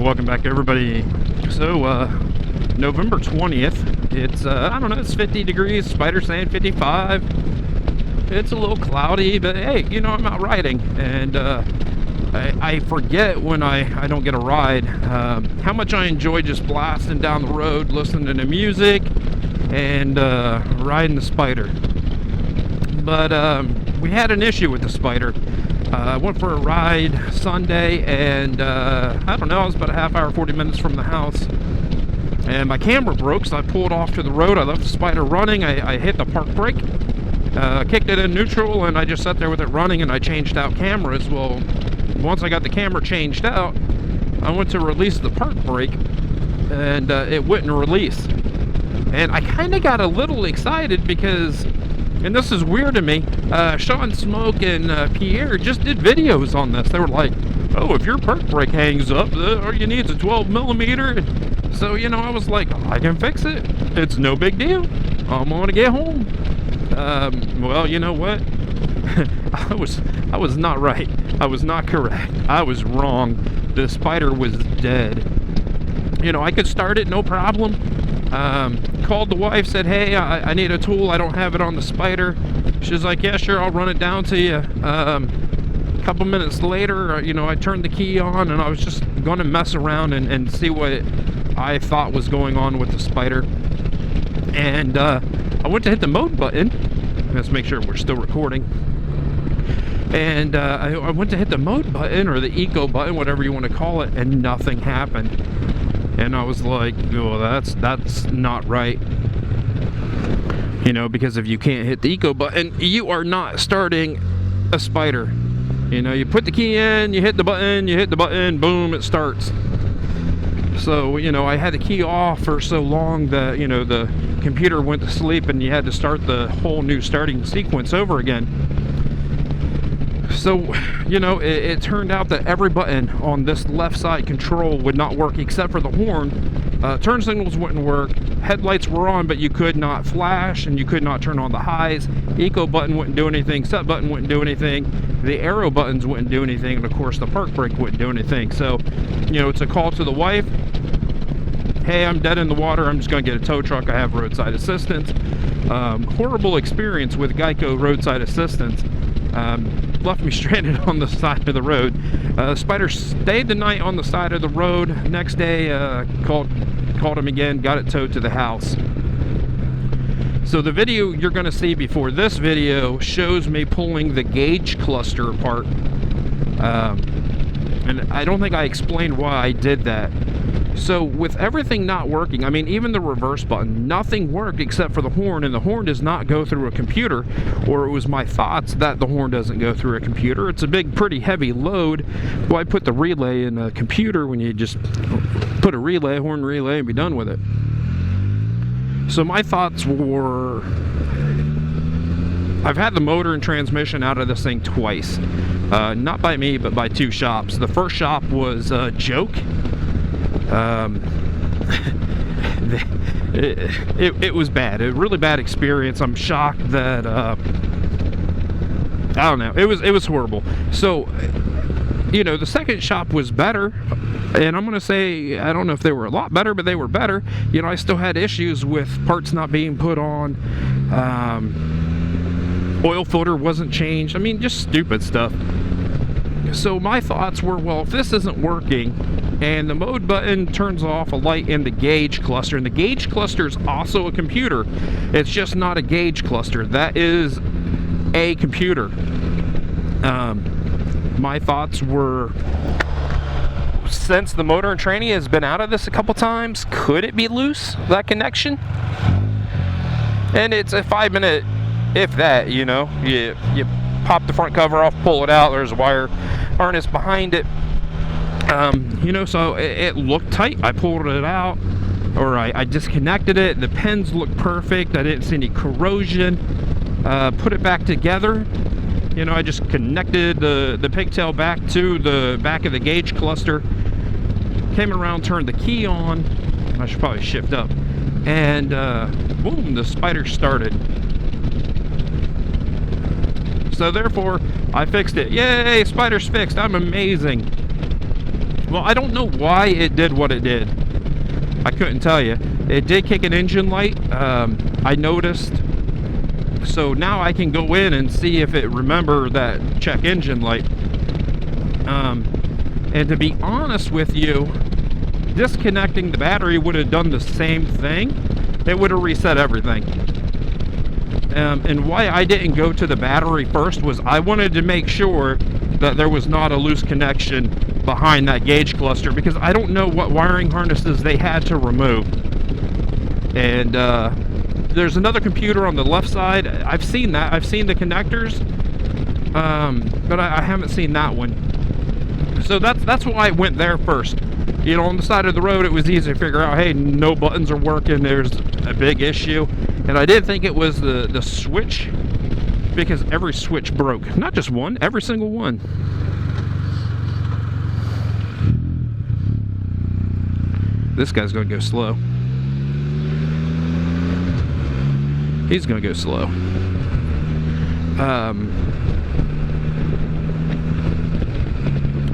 welcome back everybody. So November 20th, it's I don't know, it's 50 degrees, Spyder saying 55. It's a little cloudy, but hey, you know, I'm out riding, and I forget when I don't get a ride how much I enjoy just blasting down the road, listening to music, and riding the Spyder. But we had an issue with the Spyder. I went for a ride Sunday, and I don't know, I was about a half hour, 40 minutes from the house, and my camera broke, so I pulled off to the road. I left the Spyder running. I hit the park brake, kicked it in neutral, and I just sat there with it running, and I changed out cameras. Well, once I got the camera changed out, I went to release the park brake, and it wouldn't release. And I kind of got a little excited because, and this is weird to me, Sean Smoke and Pierre just did videos on this. They were like, oh, if your park brake hangs up, all you need is a 12 millimeter. So, you know, I was like, I can fix it. It's no big deal. I'm gonna get home. Well, you know what? I was not right. I was not correct. I was wrong. The Spyder was dead. You know, I could start it, no problem. Called the wife, said, hey, I need a tool. I don't have it on the Spyder. She's like, yeah, sure, I'll run it down to you. A couple minutes later, you know, I turned the key on, and I was just going to mess around and see what I thought was going on with the Spyder. And I went to hit the mode button. Let's make sure we're still recording. And I went to hit the mode button, or the eco button, whatever you want to call it, and nothing happened. And I was like, oh, that's not right. You know, because if you can't hit the eco button, you are not starting a Spyder. You know, you put the key in, you hit the button, boom, it starts. So, you know, I had the key off for so long that, you know, the computer went to sleep, and you had to start the whole new starting sequence over again. So, you know, it turned out that every button on this left side control would not work except for the horn. Turn signals wouldn't work. Headlights were on, but you could not flash, and you could not turn on the highs. Eco button wouldn't do anything. Set button wouldn't do anything. The arrow buttons wouldn't do anything. And, of course, the park brake wouldn't do anything. So, you know, it's a call to the wife. Hey, I'm dead in the water. I'm just going to get a tow truck. I have roadside assistance. Horrible experience with Geico roadside assistance. Left me stranded on the side of the road. Spyder stayed the night on the side of the road. Next day, called him again, got it towed to the house. So the video you're going to see before this video shows me pulling the gauge cluster apart. And I don't think I explained why I did that. So with everything not working, I mean, even the reverse button, nothing worked except for the horn, and the horn does not go through a computer, or it was my thoughts that the horn doesn't go through a computer. It's a big, pretty heavy load. Why put the relay in a computer when you just put a relay, horn relay, and be done with it? So my thoughts were, I've had the motor and transmission out of this thing twice. Not by me, but by two shops. The first shop was a joke. It was bad. A really bad experience. I'm shocked that I don't know. It was horrible. So, you know, the second shop was better, and I'm gonna say, I don't know if they were a lot better, but they were better. You know, I still had issues with parts not being put on. Oil filter wasn't changed. I mean, just stupid stuff. So my thoughts were, well, if this isn't working, and the mode button turns off a light in the gauge cluster, and the gauge cluster is also a computer, it's just not a gauge cluster. That is a computer. My thoughts were, since the motor and tranny has been out of this a couple times, could it be loose, that connection? And it's a 5-minute, if that, you know, you pop the front cover off, pull it out, there's a wire harness behind it. You know, so it looked tight. I pulled it out, or I disconnected it. The pins looked perfect. I didn't see any corrosion. Put it back together. You know, I just connected the pigtail back to the back of the gauge cluster. Came around, turned the key on. I should probably shift up. And boom, the Spyder started. So therefore, I fixed it. Yay, Spyder's fixed. I'm amazing. Well, I don't know why it did what it did. I couldn't tell you. It did kick an engine light. I noticed. So now I can go in and see if it remember that check engine light. And to be honest with you, disconnecting the battery would have done the same thing. It would have reset everything. And why I didn't go to the battery first was I wanted to make sure that there was not a loose connection behind that gauge cluster, because I don't know what wiring harnesses they had to remove. And there's another computer on the left side. I've seen that. I've seen the connectors, but I haven't seen that one. So that's why I went there first. You know, on the side of the road, it was easy to figure out, hey, no buttons are working, there's a big issue. And I did think it was the switch, because every switch broke. Not just one, every single one. This guy's gonna go slow. He's gonna go slow.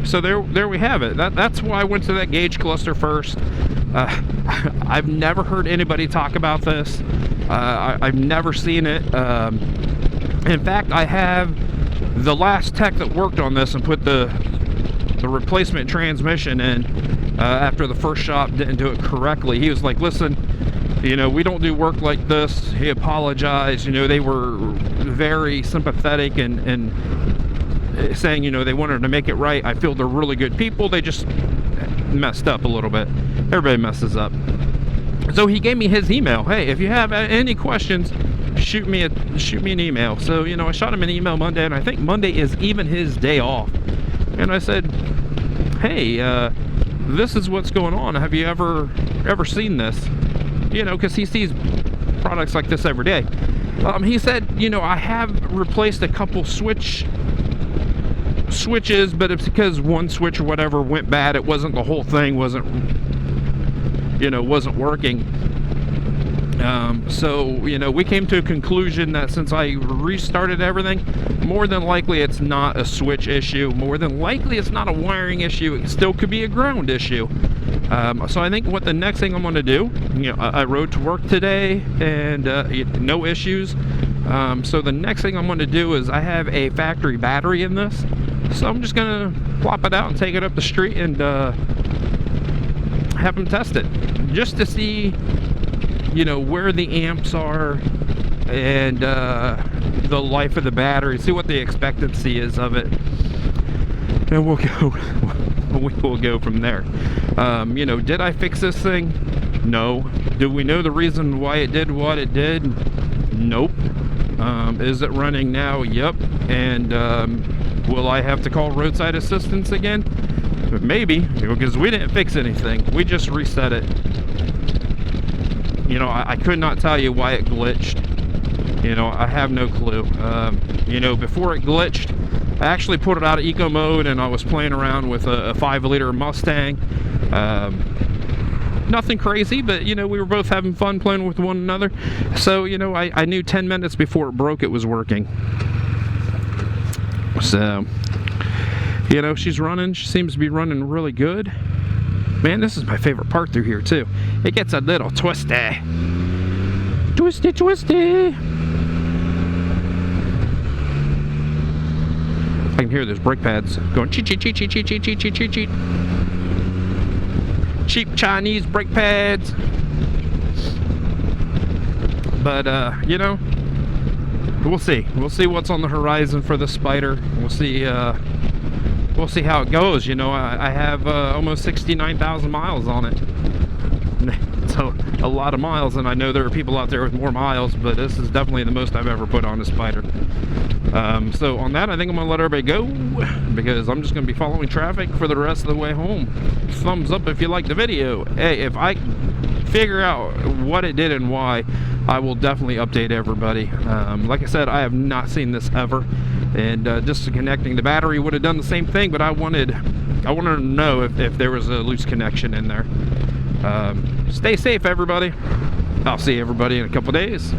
So there we have it. That's why I went to that gauge cluster first. I've never heard anybody talk about this. I've never seen it. In fact, I have the last tech that worked on this and put the replacement transmission in after the first shop didn't do it correctly. He was like, listen, you know, we don't do work like this. He apologized. You know, they were very sympathetic and saying, you know, they wanted to make it right. I feel they're really good people. They just messed up a little bit. Everybody messes up. So he gave me his email. Hey, if you have any questions, shoot me an email. So, you know, I shot him an email Monday, and I think Monday is even his day off. And I said, hey, this is what's going on. Have you ever seen this? You know, because he sees products like this every day. He said, you know, I have replaced a couple switches, but it's because one switch or whatever went bad. It wasn't the whole thing, wasn't working. So, you know, we came to a conclusion that since I restarted everything, more than likely it's not a switch issue. More than likely it's not a wiring issue. It still could be a ground issue. So I think what the next thing I'm going to do, you know, I rode to work today and no issues. So the next thing I'm going to do is I have a factory battery in this. So I'm just going to plop it out and take it up the street and have them test it. Just to see, you know, where the amps are and the life of the battery. See what the expectancy is of it. And we'll go from there. You know, did I fix this thing? No. Do we know the reason why it did what it did? Nope. Is it running now? Yep. And will I have to call roadside assistance again? Maybe, because we didn't fix anything. We just reset it. You know, I could not tell you why it glitched. You know, I have no clue. You know, before it glitched, I actually put it out of eco mode and I was playing around with a 5-liter Mustang. Nothing crazy, but, you know, we were both having fun playing with one another. So, you know, I knew 10 minutes before it broke it was working. So, you know, she's running. She seems to be running really good. Man, this is my favorite part through here, too. It gets a little twisty. Twisty, twisty. I can hear those brake pads going cheat, cheat, cheat, cheat, cheat, cheat, cheat, cheat, cheat, cheat. Cheap Chinese brake pads. But, you know, we'll see. We'll see what's on the horizon for the Spyder. We'll see how it goes. You know, I have almost 69,000 miles on it. So a lot of miles, and I know there are people out there with more miles, but this is definitely the most I've ever put on a Spyder. So on that, I think I'm gonna let everybody go, because I'm just gonna be following traffic for the rest of the way home. Thumbs up if you like the video. Hey, if I figure out what it did and why, I will definitely update everybody. Like I said, I have not seen this ever, and just connecting the battery would have done the same thing, but I wanted to know if there was a loose connection in there. Stay safe, everybody. I'll see everybody in a couple days.